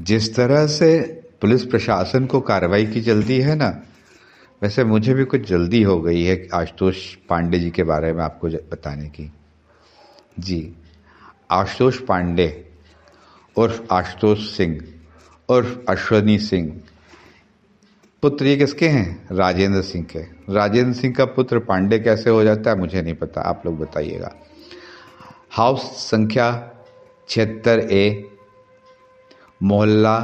जिस तरह से पुलिस प्रशासन को कार्रवाई की जल्दी है ना, वैसे मुझे भी कुछ जल्दी हो गई है आशुतोष पांडे जी के बारे में आपको बताने की। जी, आशुतोष पांडे उर्फ आशुतोष सिंह उर्फ अश्वनी सिंह, पुत्र ये किसके हैं? राजेंद्र सिंह के। राजेंद्र सिंह का पुत्र पांडे कैसे हो जाता है मुझे नहीं पता, आप लोग बताइएगा। हाउस संख्या 76A, मोहल्ला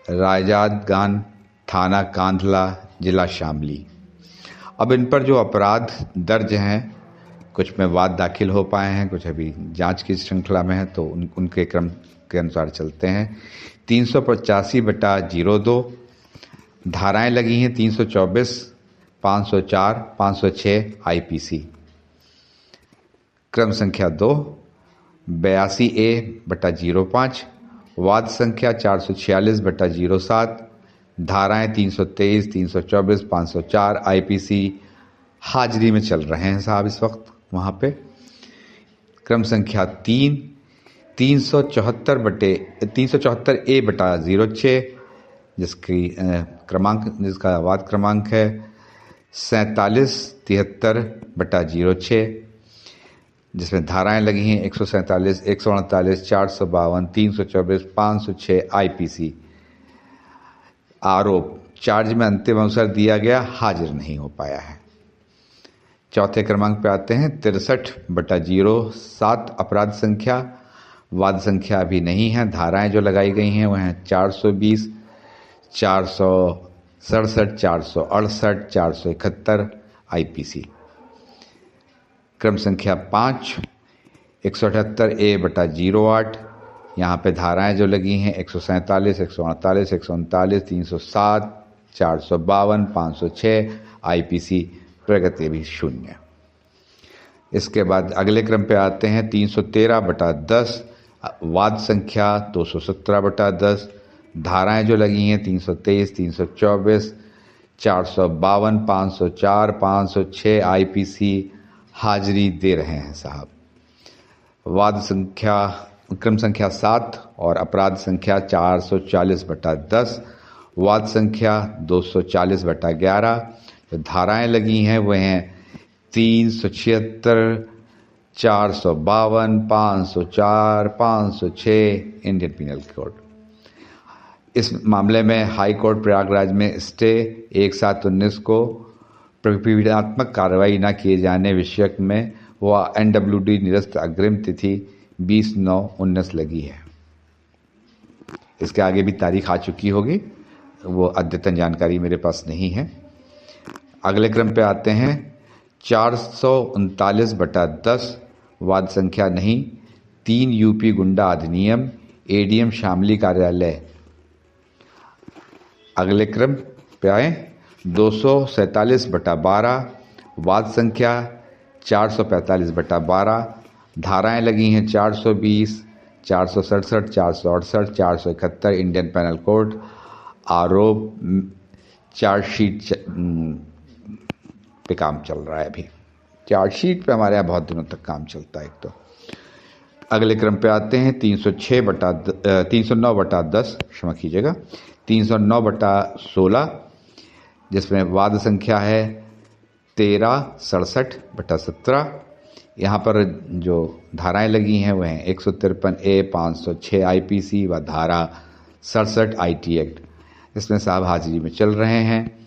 राजादगान, थाना कांधला, जिला शामली। अब इन पर जो अपराध दर्ज हैं, कुछ में वाद दाखिल हो पाए हैं, कुछ अभी जांच की श्रृंखला में है, तो उनके क्रम के अनुसार चलते हैं। 385/02 धाराएं लगी हैं 324, 504, 506 आईपीसी। क्रम संख्या 2 82A/05, वाद संख्या 446/07, धाराएं 323, 324, 504 आईपीसी हाजिरी में चल रहे हैं साहब इस वक्त वहाँ पे। क्रम संख्या 3 374A/06, जिसका वाद क्रमांक है 4773/06, जिसमें धाराएं लगी हैं 147, 148, 452, 324, 506 आईपीसी। आरोप चार्ज में अंतिम अवसर दिया गया, हाजिर नहीं हो पाया है। चौथे क्रमांक पे आते हैं 63/07 अपराध संख्या, वाद संख्या अभी नहीं है। धाराएं जो लगाई गई हैं वह हैं 420, 467, 468, 471 आईपीसी। क्रम संख्या 5 178A/08, यहाँ पे धाराएं जो लगी हैं 147, 148, 139, 307, 452, 506 आईपीसी, प्रगति भी 0। इसके बाद अगले क्रम पे आते हैं 313/10, वाद संख्या 217/10, धाराएं जो लगी हैं 323, 324, 452, 504, 506 आईपीसी हाजिरी दे रहे हैं साहब। वाद संख्या क्रम संख्या 7 और अपराध संख्या 440/10, वाद संख्या 240/11, जो धाराएं लगी हैं वह हैं 376, 452, 504, 506 इंडियन पिनल कोड। इस मामले में हाई कोर्ट प्रयागराज में स्टे 1/7/19 को पीड़नात्मक कार्रवाई न किए जाने विषयक में वह NWD निरस्त अग्रिम तिथि 20/9/19 लगी है। इसके आगे भी तारीख आ चुकी होगी, वो अद्यतन जानकारी मेरे पास नहीं है। अगले क्रम पे आते हैं 439/10, वाद संख्या नहीं, 3 यूपी गुंडा अधिनियम, ADM शामली कार्यालय। अगले क्रम पे आए 247/12, वाद संख्या 445/12, धाराएं लगी हैं 420, 467, 468, 471 इंडियन पैनल कोड। आरोप चार्जशीट पे काम चल रहा है अभी। चार्जशीट पे हमारे यहाँ बहुत दिनों तक काम चलता है। एक तो अगले क्रम पे आते हैं 309/10, क्षमा कीजिएगा, 309/16, जिसमें वाद संख्या है 1367/17। यहाँ पर जो धाराएं लगी हैं वह हैं 153A, 506 आईपीसी व धारा 67 IT एक्ट। इसमें साहब हाजिरी में चल रहे हैं।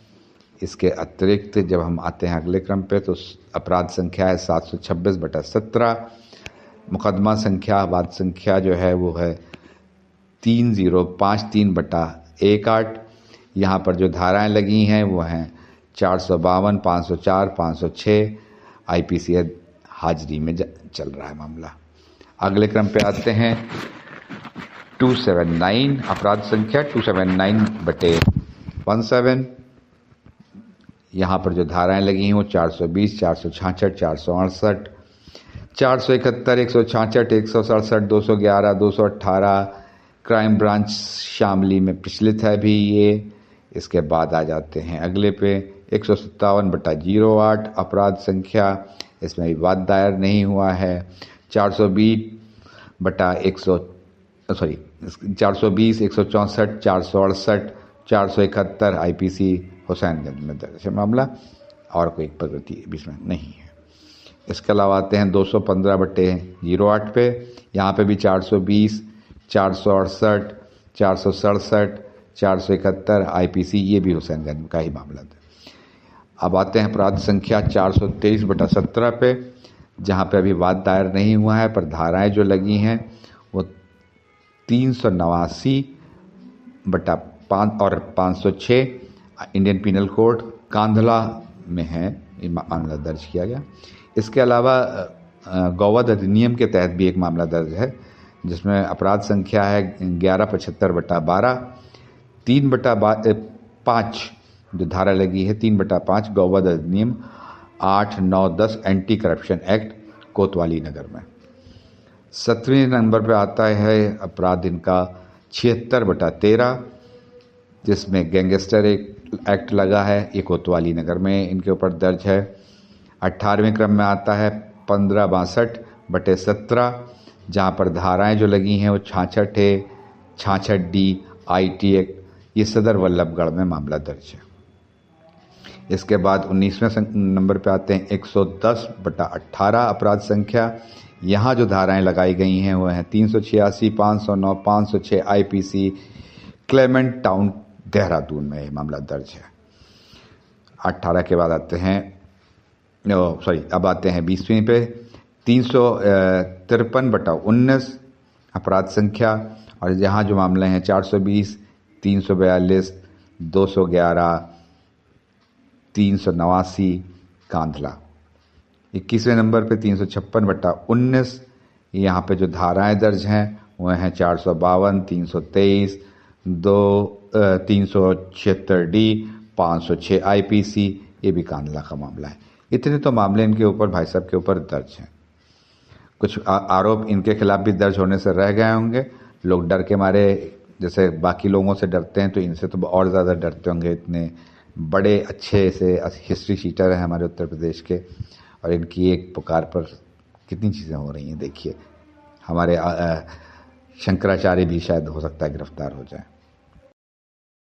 इसके अतिरिक्त जब हम आते हैं अगले क्रम पे तो अपराध संख्या है 726/17, मुकदमा संख्या वाद संख्या जो है वो है 3053/18। यहाँ पर जो धाराएं लगी हैं वो हैं 452, 504, 506 आईपीसी हाजिरी में चल रहा है मामला। अगले क्रम पे आते हैं 279 अपराध संख्या 279/17। यहाँ पर जो धाराएं लगी हैं वो 420, 466, 468, 471, 166, 167, 211, 218 क्राइम ब्रांच शामली में प्रचलित है भी ये। इसके बाद आ जाते हैं अगले पे 157/08 अपराध संख्या, इसमें विवाद दायर नहीं हुआ है। 420/100 सॉरी 420, 164, 468, 471 IPC हुसैनगंज में दर्ज है मामला, और कोई प्रगति बीच में नहीं है। इसके अलावा आते हैं 215/08 पे, यहाँ पे भी 420, 468, 467, 471 IPC, ये भी हुसैनगंज का ही मामला था। अब आते हैं अपराध संख्या 423/17 पे, जहाँ पे अभी वाद दायर नहीं हुआ है, पर धाराएं जो लगी हैं वो 389/5 और 506 इंडियन पिनल कोड कांधला में है, ये मामला दर्ज किया गया। इसके अलावा गौवध अधिनियम के तहत भी एक मामला दर्ज है, जिसमें अपराध संख्या है 1175/12, 3/5 जो धारा लगी है 3/5 गौवध अधिनियम 8, 9, 10 एंटी करप्शन एक्ट कोतवाली नगर में। 7वें नंबर पे आता है अपराध इनका 76/13, जिसमें गैंगस्टर एक्ट लगा है, ये कोतवाली नगर में इनके ऊपर दर्ज है। 18वें क्रम में आता है 1562/17, जहाँ पर धाराएं जो लगी हैं वो 66A, 66D IT एक्ट, ये सदर वल्लभगढ़ में मामला दर्ज है। इसके बाद 19वें नंबर पे आते हैं 110/18 अपराध संख्या। यहाँ जो धाराएं लगाई गई हैं वो हैं 386, 509, 506 IPC क्लेमेंट टाउन देहरादून में ये मामला दर्ज है। 18 के बाद आते हैं अब आते हैं 20वीं पे 353/19 अपराध संख्या, और यहाँ जो मामले हैं 420, 342, 211, 389 कांधला। 21वें नंबर पे 356/19, यहाँ पे जो धाराएं दर्ज हैं वो हैं 452, 323, 376D, 506 IPC, ये भी कांधला का मामला है। इतने तो मामले इनके ऊपर भाई साहब के ऊपर दर्ज हैं। कुछ आरोप इनके खिलाफ भी दर्ज होने से रह गए होंगे, लोग डर के मारे, जैसे बाकी लोगों से डरते हैं तो इनसे तो और ज़्यादा डरते होंगे। इतने बड़े अच्छे से हिस्ट्री शीटर हैं हमारे उत्तर प्रदेश के, और इनकी एक पुकार पर कितनी चीज़ें हो रही हैं। देखिए, हमारे शंकराचार्य भी शायद हो सकता है गिरफ्तार हो जाए।